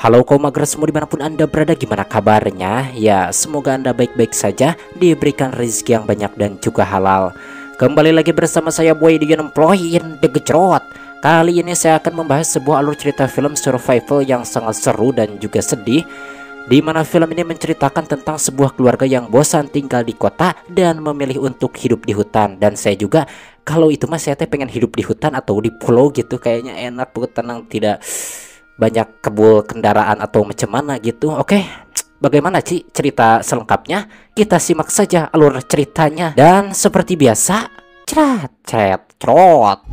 Halo komagers semua dimanapun Anda berada, gimana kabarnya? Ya, semoga Anda baik-baik saja, diberikan rezeki yang banyak dan juga halal. Kembali lagi bersama saya Boy di Unemployed The Gejrot. Kali ini saya akan membahas sebuah alur cerita film survival yang sangat seru dan juga sedih, di mana film ini menceritakan tentang sebuah keluarga yang bosan tinggal di kota dan memilih untuk hidup di hutan. Dan saya juga, kalau itu mas saya pengen hidup di hutan atau di pulau gitu, kayaknya enak, tenang, tidak banyak kebul kendaraan atau macam mana gitu. Oke, bagaimana sih cerita selengkapnya? Kita simak saja alur ceritanya. Dan seperti biasa, cret cret trot.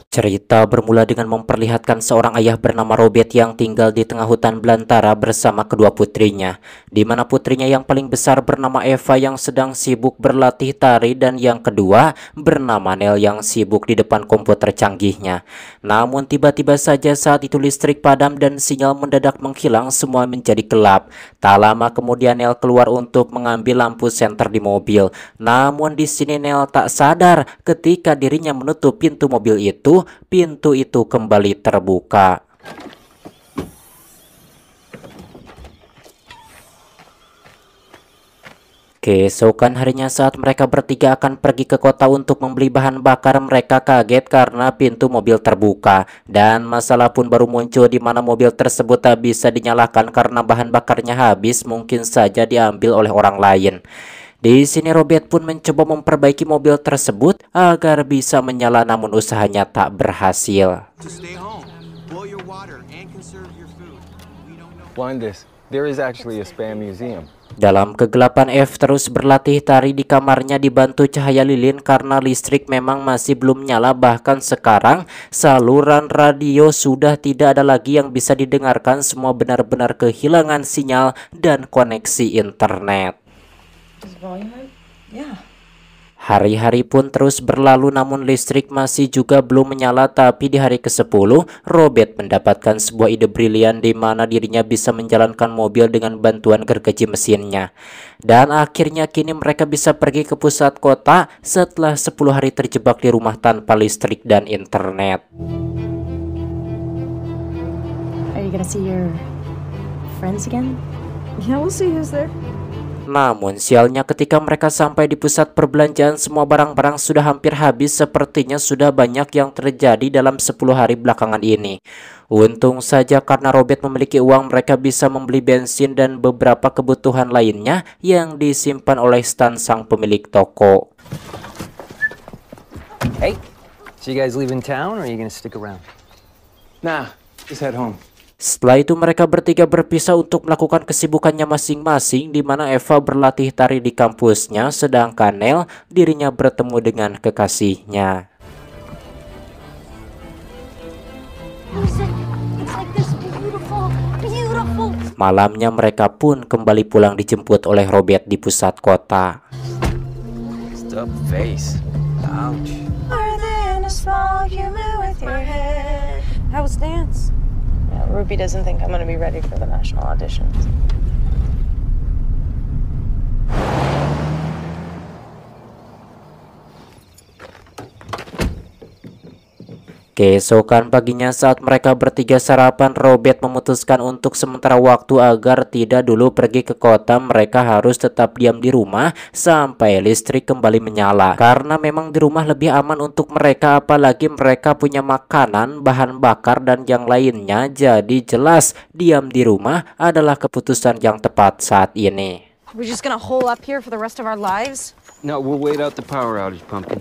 Cerita bermula dengan memperlihatkan seorang ayah bernama Robert yang tinggal di tengah hutan belantara bersama kedua putrinya, di mana putrinya yang paling besar bernama Eva yang sedang sibuk berlatih tari dan yang kedua bernama Nel yang sibuk di depan komputer canggihnya. Namun tiba-tiba saja saat itu listrik padam dan sinyal mendadak menghilang, semua menjadi gelap. Tak lama kemudian Nel keluar untuk mengambil lampu senter di mobil. Namun di sini Nel tak sadar ketika dirinya menutup pintu mobil itu, pintu itu kembali terbuka. Keesokan harinya saat mereka bertiga akan pergi ke kota untuk membeli bahan bakar, mereka kaget karena pintu mobil terbuka. Dan masalah pun baru muncul, di mana mobil tersebut tak bisa dinyalakan karena bahan bakarnya habis, mungkin saja diambil oleh orang lain. Di sini Robert pun mencoba memperbaiki mobil tersebut agar bisa menyala, namun usahanya tak berhasil. Dalam kegelapan, F terus berlatih tari di kamarnya dibantu cahaya lilin karena listrik memang masih belum nyala. Bahkan sekarang saluran radio sudah tidak ada lagi yang bisa didengarkan, semua benar-benar kehilangan sinyal dan koneksi internet. Hari-hari pun terus berlalu namun listrik masih juga belum menyala. Tapi di hari ke-10 Robert mendapatkan sebuah ide brilian di mana dirinya bisa menjalankan mobil dengan bantuan gergaji mesinnya. Dan akhirnya kini mereka bisa pergi ke pusat kota setelah 10 hari terjebak di rumah tanpa listrik dan internet. Are you gonna see your friends again? Yeah, we'll see who's there. Namun sialnya ketika mereka sampai di pusat perbelanjaan, semua barang-barang sudah hampir habis. Sepertinya sudah banyak yang terjadi dalam 10 hari belakangan ini. Untung saja karena Robert memiliki uang, mereka bisa membeli bensin dan beberapa kebutuhan lainnya yang disimpan oleh Stan sang pemilik toko. Hey, so you guys leaving town or are you gonna stick around? Nah, just head home. Setelah itu mereka bertiga berpisah untuk melakukan kesibukannya masing-masing, di mana Eva berlatih tari di kampusnya sedangkan Nel dirinya bertemu dengan kekasihnya. Malamnya mereka pun kembali pulang dijemput oleh Robert di pusat kota. Stop face. Ouch. How was dance? Yeah, Ruby doesn't think I'm gonna be ready for the national auditions. Keesokan paginya saat mereka bertiga sarapan, Robert memutuskan untuk sementara waktu agar tidak dulu pergi ke kota. Mereka harus tetap diam di rumah sampai listrik kembali menyala, karena memang di rumah lebih aman untuk mereka, apalagi mereka punya makanan, bahan bakar dan yang lainnya. Jadi jelas diam di rumah adalah keputusan yang tepat saat ini. We're just gonna hole up here for the rest of our lives? No, we'll wait out the power outage, Pumpkin.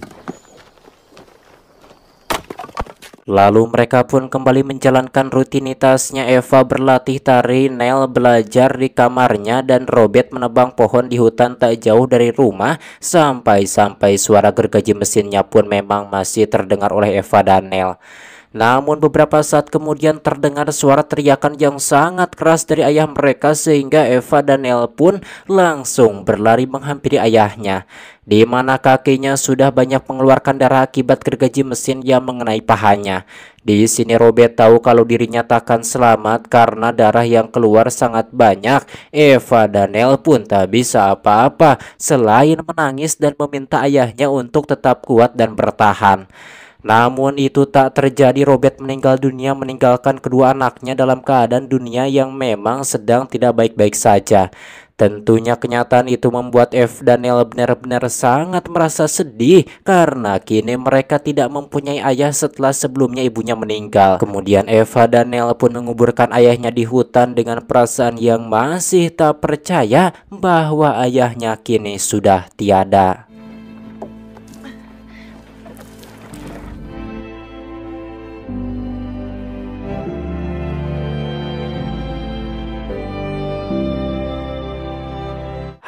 Lalu mereka pun kembali menjalankan rutinitasnya. Eva berlatih tari, Nel belajar di kamarnya, dan Robert menebang pohon di hutan tak jauh dari rumah. Sampai suara gergaji mesinnya pun memang masih terdengar oleh Eva dan Nel. Namun beberapa saat kemudian terdengar suara teriakan yang sangat keras dari ayah mereka sehingga Eva dan Neil pun langsung berlari menghampiri ayahnya, di mana kakinya sudah banyak mengeluarkan darah akibat gergaji mesin yang mengenai pahanya. Di sini Robert tahu kalau dirinya takkan selamat karena darah yang keluar sangat banyak. Eva dan Neil pun tak bisa apa-apa selain menangis dan meminta ayahnya untuk tetap kuat dan bertahan. Namun itu tak terjadi. Robert meninggal dunia meninggalkan kedua anaknya dalam keadaan dunia yang memang sedang tidak baik-baik saja. Tentunya kenyataan itu membuat Eve dan Neil benar-benar sangat merasa sedih karena kini mereka tidak mempunyai ayah setelah sebelumnya ibunya meninggal. Kemudian Eva dan Neil pun menguburkan ayahnya di hutan dengan perasaan yang masih tak percaya bahwa ayahnya kini sudah tiada.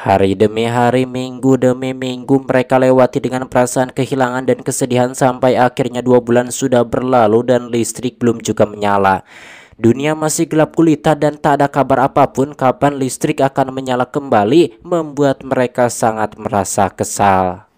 Hari demi hari, minggu demi minggu mereka lewati dengan perasaan kehilangan dan kesedihan sampai akhirnya 2 bulan sudah berlalu dan listrik belum juga menyala. Dunia masih gelap gulita dan tak ada kabar apapun kapan listrik akan menyala kembali, membuat mereka sangat merasa kesal.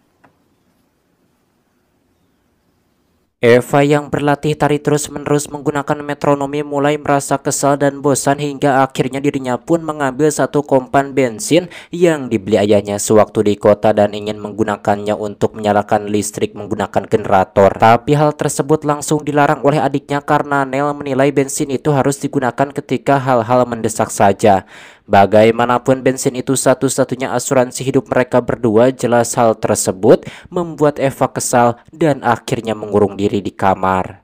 Eva yang berlatih tari terus-menerus menggunakan metronomi mulai merasa kesal dan bosan hingga akhirnya dirinya pun mengambil satu kompan bensin yang dibeli ayahnya sewaktu di kota dan ingin menggunakannya untuk menyalakan listrik menggunakan generator. Tapi hal tersebut langsung dilarang oleh adiknya karena Neil menilai bensin itu harus digunakan ketika hal-hal mendesak saja. Bagaimanapun bensin itu satu-satunya asuransi hidup mereka berdua. Jelas hal tersebut membuat Eva kesal dan akhirnya mengurung diri di kamar.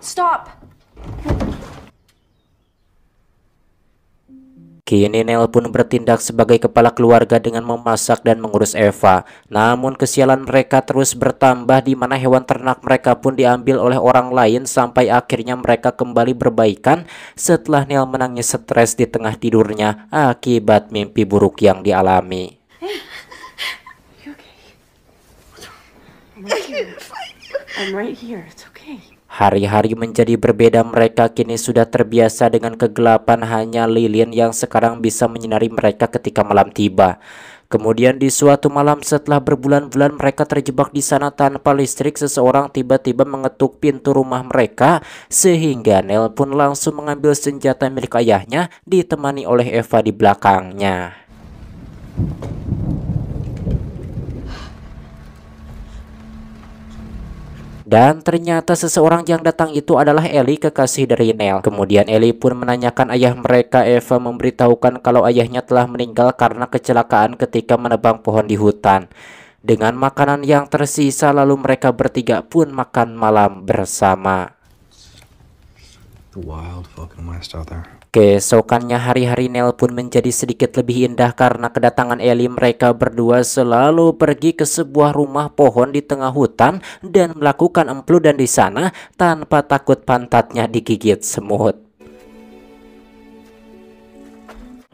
Stop! Kini Neil pun bertindak sebagai kepala keluarga dengan memasak dan mengurus Eva. Namun kesialan mereka terus bertambah di mana hewan ternak mereka pun diambil oleh orang lain sampai akhirnya mereka kembali berbaikan setelah Neil menangis stres di tengah tidurnya akibat mimpi buruk yang dialami. I'm right here. It's okay. Hari-hari menjadi berbeda, mereka kini sudah terbiasa dengan kegelapan, hanya lilin yang sekarang bisa menyinari mereka ketika malam tiba. Kemudian di suatu malam setelah berbulan-bulan mereka terjebak di sana tanpa listrik, seseorang tiba-tiba mengetuk pintu rumah mereka sehingga Neil pun langsung mengambil senjata milik ayahnya ditemani oleh Eva di belakangnya. Dan ternyata seseorang yang datang itu adalah Ellie, kekasih dari Neil. Kemudian Ellie pun menanyakan ayah mereka. Eva memberitahukan kalau ayahnya telah meninggal karena kecelakaan ketika menebang pohon di hutan. Dengan makanan yang tersisa lalu mereka bertiga pun makan malam bersama. The wild fucking west out there. Keesokannya hari-hari Neil pun menjadi sedikit lebih indah karena kedatangan Ellie. Mereka berdua selalu pergi ke sebuah rumah pohon di tengah hutan dan melakukan empludan di sana tanpa takut pantatnya digigit semut.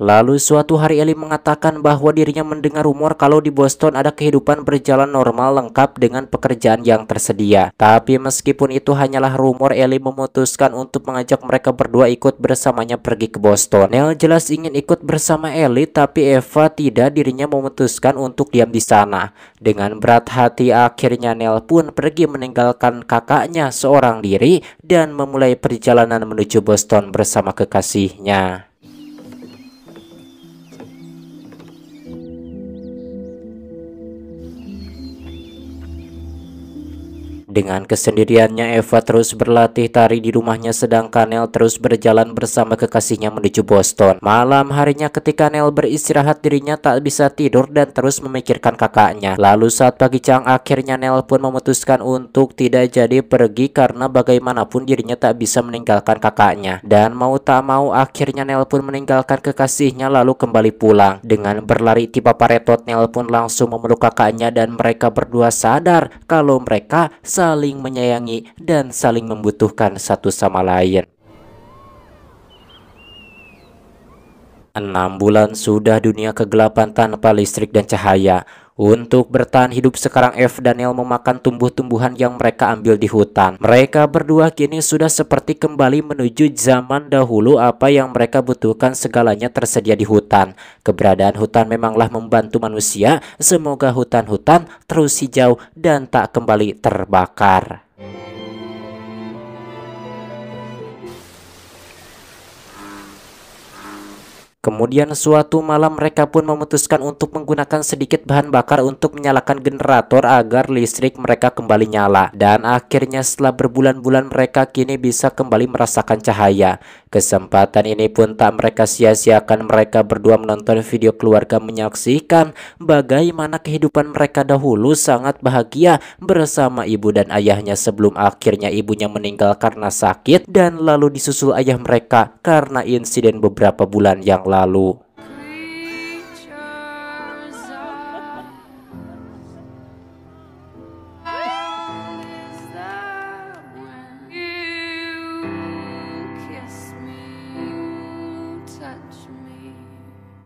Lalu suatu hari Ellie mengatakan bahwa dirinya mendengar rumor kalau di Boston ada kehidupan berjalan normal lengkap dengan pekerjaan yang tersedia. Tapi meskipun itu hanyalah rumor, Ellie memutuskan untuk mengajak mereka berdua ikut bersamanya pergi ke Boston. Neil jelas ingin ikut bersama Ellie, tapi Eva tidak. Dirinya memutuskan untuk diam di sana. Dengan berat hati akhirnya Neil pun pergi meninggalkan kakaknya seorang diri dan memulai perjalanan menuju Boston bersama kekasihnya. Dengan kesendiriannya Eva terus berlatih tari di rumahnya sedangkan Neil terus berjalan bersama kekasihnya menuju Boston. Malam harinya ketika Neil beristirahat, dirinya tak bisa tidur dan terus memikirkan kakaknya. Lalu saat pagi siang akhirnya Neil pun memutuskan untuk tidak jadi pergi karena bagaimanapun dirinya tak bisa meninggalkan kakaknya. Dan mau tak mau akhirnya Neil pun meninggalkan kekasihnya lalu kembali pulang. Dengan berlari tiba paretot, Neil pun langsung memeluk kakaknya dan mereka berdua sadar kalau mereka saling menyayangi dan saling membutuhkan satu sama lain. 6 bulan sudah dunia kegelapan tanpa listrik dan cahaya. Untuk bertahan hidup sekarang F dan Nell memakan tumbuh-tumbuhan yang mereka ambil di hutan. Mereka berdua kini sudah seperti kembali menuju zaman dahulu. Apa yang mereka butuhkan segalanya tersedia di hutan. Keberadaan hutan memanglah membantu manusia. Semoga hutan-hutan terus hijau dan tak kembali terbakar. Kemudian suatu malam mereka pun memutuskan untuk menggunakan sedikit bahan bakar untuk menyalakan generator agar listrik mereka kembali nyala. Dan akhirnya setelah berbulan-bulan mereka kini bisa kembali merasakan cahaya. Kesempatan ini pun tak mereka sia-siakan. Mereka berdua menonton video keluarga menyaksikan bagaimana kehidupan mereka dahulu sangat bahagia bersama ibu dan ayahnya sebelum akhirnya ibunya meninggal karena sakit dan lalu disusul ayah mereka karena insiden beberapa bulan yang lalu.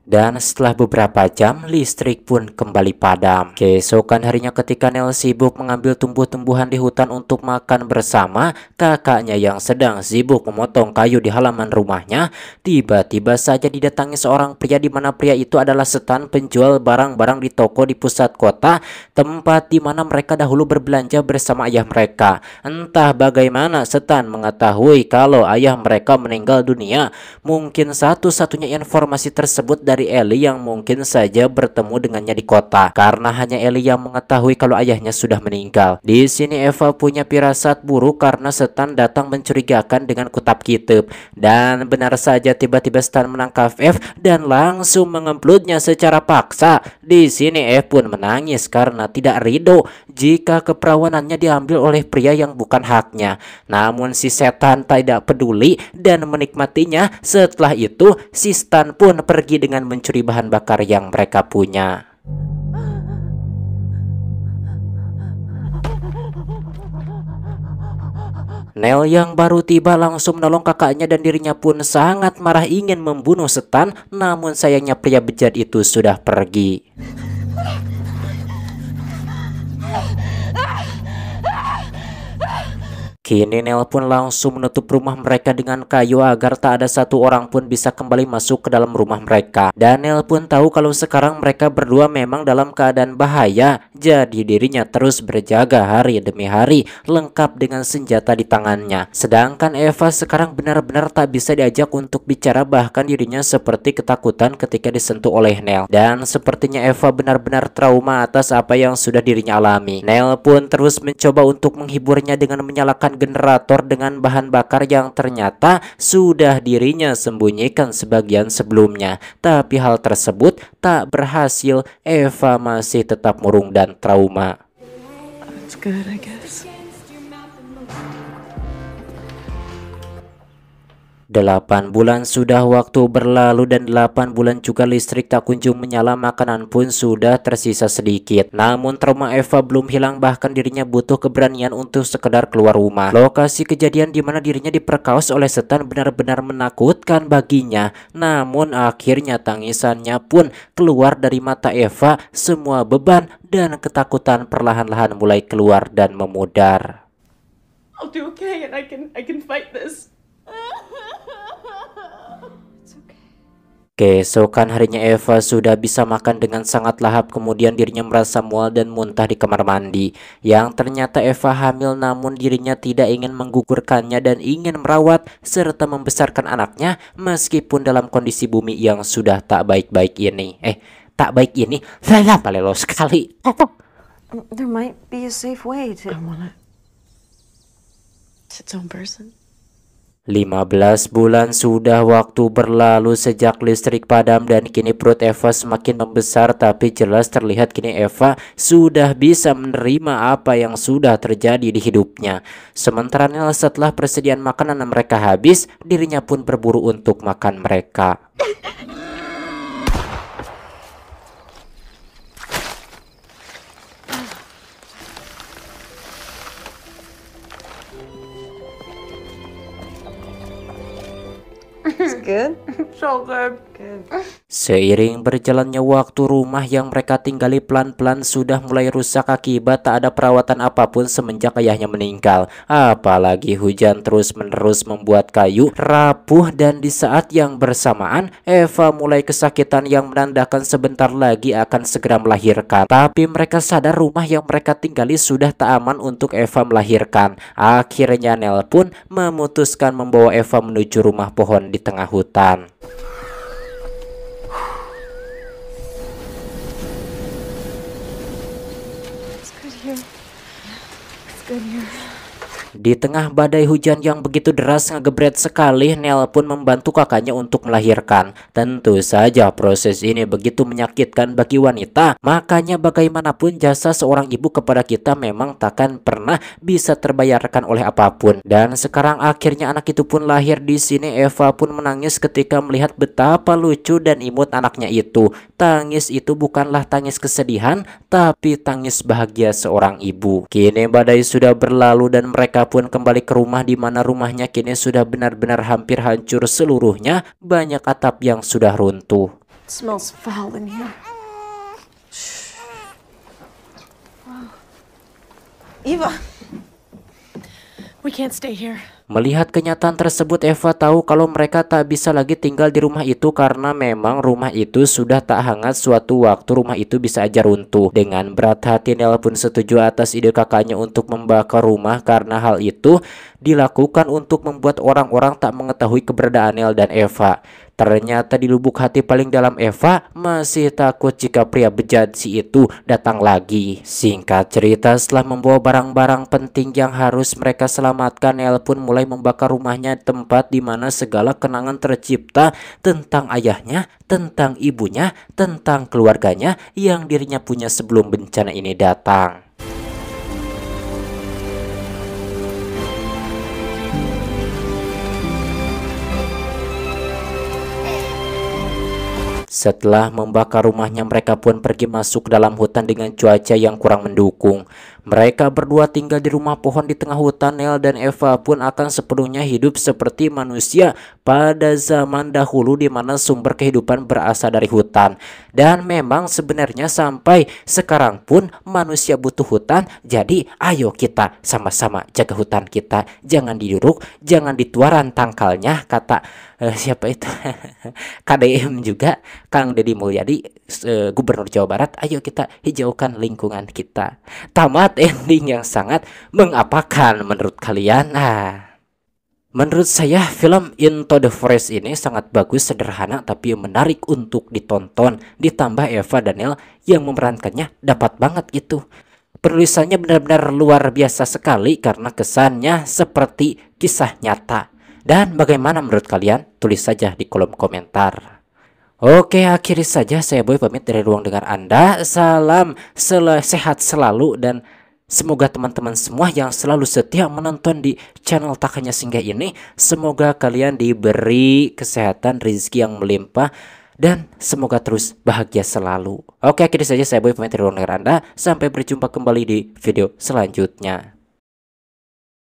Dan setelah beberapa jam, listrik pun kembali padam. Keesokan harinya ketika Nell sibuk mengambil tumbuh-tumbuhan di hutan untuk makan bersama kakaknya yang sedang sibuk memotong kayu di halaman rumahnya, tiba-tiba saja didatangi seorang pria di mana pria itu adalah stan penjual barang-barang di toko di pusat kota, tempat di mana mereka dahulu berbelanja bersama ayah mereka. Entah bagaimana stan mengetahui kalau ayah mereka meninggal dunia. Mungkin satu-satunya informasi tersebut dari Ellie yang mungkin saja bertemu dengannya di kota, karena hanya Ellie yang mengetahui kalau ayahnya sudah meninggal. Di sini Eva punya firasat buruk karena Stan datang mencurigakan dengan kutab kitab, dan benar saja tiba-tiba Stan menangkap F dan langsung mengemplutnya secara paksa. Di sini F pun menangis karena tidak ridho jika keperawanannya diambil oleh pria yang bukan haknya. Namun si setan tidak peduli dan menikmatinya. Setelah itu si Stan pun pergi dengan mencuri bahan bakar yang mereka punya. Nell yang baru tiba langsung menolong kakaknya dan dirinya pun sangat marah ingin membunuh Stan, namun sayangnya pria bejat itu sudah pergi. Kini Nell pun langsung menutup rumah mereka dengan kayu agar tak ada satu orang pun bisa kembali masuk ke dalam rumah mereka. Dan Nell pun tahu kalau sekarang mereka berdua memang dalam keadaan bahaya. Jadi dirinya terus berjaga hari demi hari lengkap dengan senjata di tangannya. Sedangkan Eva sekarang benar-benar tak bisa diajak untuk bicara, bahkan dirinya seperti ketakutan ketika disentuh oleh Nell. Dan sepertinya Eva benar-benar trauma atas apa yang sudah dirinya alami. Nell pun terus mencoba untuk menghiburnya dengan menyalakan generator dengan bahan bakar yang ternyata sudah dirinya sembunyikan sebagian sebelumnya. Tapi hal tersebut tak berhasil. Eva masih tetap murung dan trauma. That's good, I guess. 8 bulan sudah waktu berlalu dan 8 bulan juga listrik tak kunjung menyala, makanan pun sudah tersisa sedikit. Namun trauma Eva belum hilang, bahkan dirinya butuh keberanian untuk sekedar keluar rumah. Lokasi kejadian di mana dirinya diperkaos oleh setan benar-benar menakutkan baginya. Namun akhirnya tangisannya pun keluar dari mata Eva. Semua beban dan ketakutan perlahan-lahan mulai keluar dan memudar. I'll do okay and I can fight this. Keesokan harinya Eva sudah bisa makan dengan sangat lahap. Kemudian dirinya merasa mual dan muntah di kamar mandi. Yang ternyata Eva hamil, namun dirinya tidak ingin menggugurkannya dan ingin merawat serta membesarkan anaknya meskipun dalam kondisi bumi yang sudah tak baik-baik ini. Tak baik ini. Saya palelo sekali. There might be a safe way to... I want it. It's its own person. 15 bulan sudah waktu berlalu sejak listrik padam dan kini perut Eva semakin membesar, tapi jelas terlihat kini Eva sudah bisa menerima apa yang sudah terjadi di hidupnya. Sementara Nell setelah persediaan makanan mereka habis, dirinya pun berburu untuk makan mereka. good? So good. Good. Seiring berjalannya waktu, rumah yang mereka tinggali pelan-pelan sudah mulai rusak akibat tak ada perawatan apapun semenjak ayahnya meninggal. Apalagi hujan terus-menerus membuat kayu rapuh, dan di saat yang bersamaan Eva mulai kesakitan yang menandakan sebentar lagi akan segera melahirkan. Tapi mereka sadar rumah yang mereka tinggali sudah tak aman untuk Eva melahirkan. Akhirnya Nell pun memutuskan membawa Eva menuju rumah pohon di tengah hutan. It's good here. It's good here. Di tengah badai hujan yang begitu deras ngegebret sekali, Nell pun membantu kakaknya untuk melahirkan. Tentu saja proses ini begitu menyakitkan bagi wanita. Makanya bagaimanapun jasa seorang ibu kepada kita memang takkan pernah bisa terbayarkan oleh apapun. Dan sekarang akhirnya anak itu pun lahir di sini. Eva pun menangis ketika melihat betapa lucu dan imut anaknya itu. Tangis itu bukanlah tangis kesedihan, tapi tangis bahagia seorang ibu. Kini badai sudah berlalu dan mereka pun kembali ke rumah, di mana rumahnya kini sudah benar-benar hampir hancur seluruhnya. Banyak atap yang sudah runtuh. It smells foul in here. Wow. Eva, we can't stay here. Melihat kenyataan tersebut, Eva tahu kalau mereka tak bisa lagi tinggal di rumah itu karena memang rumah itu sudah tak hangat. Suatu waktu rumah itu bisa aja runtuh. Dengan berat hati, Nell pun setuju atas ide kakaknya untuk membakar rumah karena hal itu dilakukan untuk membuat orang-orang tak mengetahui keberadaan Nell dan Eva. Ternyata di lubuk hati paling dalam Eva masih takut jika pria bejat si itu datang lagi. Singkat cerita, setelah membawa barang-barang penting yang harus mereka selamatkan, Nell pun mulai membakar rumahnya, tempat di mana segala kenangan tercipta tentang ayahnya, tentang ibunya, tentang keluarganya yang dirinya punya sebelum bencana ini datang. Setelah membakar rumahnya, mereka pun pergi masuk dalam hutan dengan cuaca yang kurang mendukung. Mereka berdua tinggal di rumah pohon di tengah hutan. Nell dan Eva pun akan sepenuhnya hidup seperti manusia pada zaman dahulu, di mana sumber kehidupan berasal dari hutan. Dan memang sebenarnya sampai sekarang pun manusia butuh hutan. Jadi ayo kita sama-sama jaga hutan kita. Jangan diduruk, jangan dituaran tangkalnya, kata siapa itu? KDM juga, Kang Deddy Mulyadi, Gubernur Jawa Barat. Ayo kita hijaukan lingkungan kita. Tamat ending yang sangat mengapakan menurut kalian. Nah, menurut saya film Into the Forest ini sangat bagus, sederhana tapi menarik untuk ditonton. Ditambah Eva dan Nell yang memerankannya dapat banget gitu. Penulisannya benar-benar luar biasa sekali karena kesannya seperti kisah nyata. Dan bagaimana menurut kalian? Tulis saja di kolom komentar. Oke, akhiri saja saya Boy pamit dari ruang dengar Anda. Salam sehat selalu dan semoga teman-teman semua yang selalu setia menonton di channel Tak Hanya Singgah ini, semoga kalian diberi kesehatan, rezeki yang melimpah, dan semoga terus bahagia selalu. Oke, akhiri saja saya Boy pamit dari ruang dengar Anda. Sampai berjumpa kembali di video selanjutnya.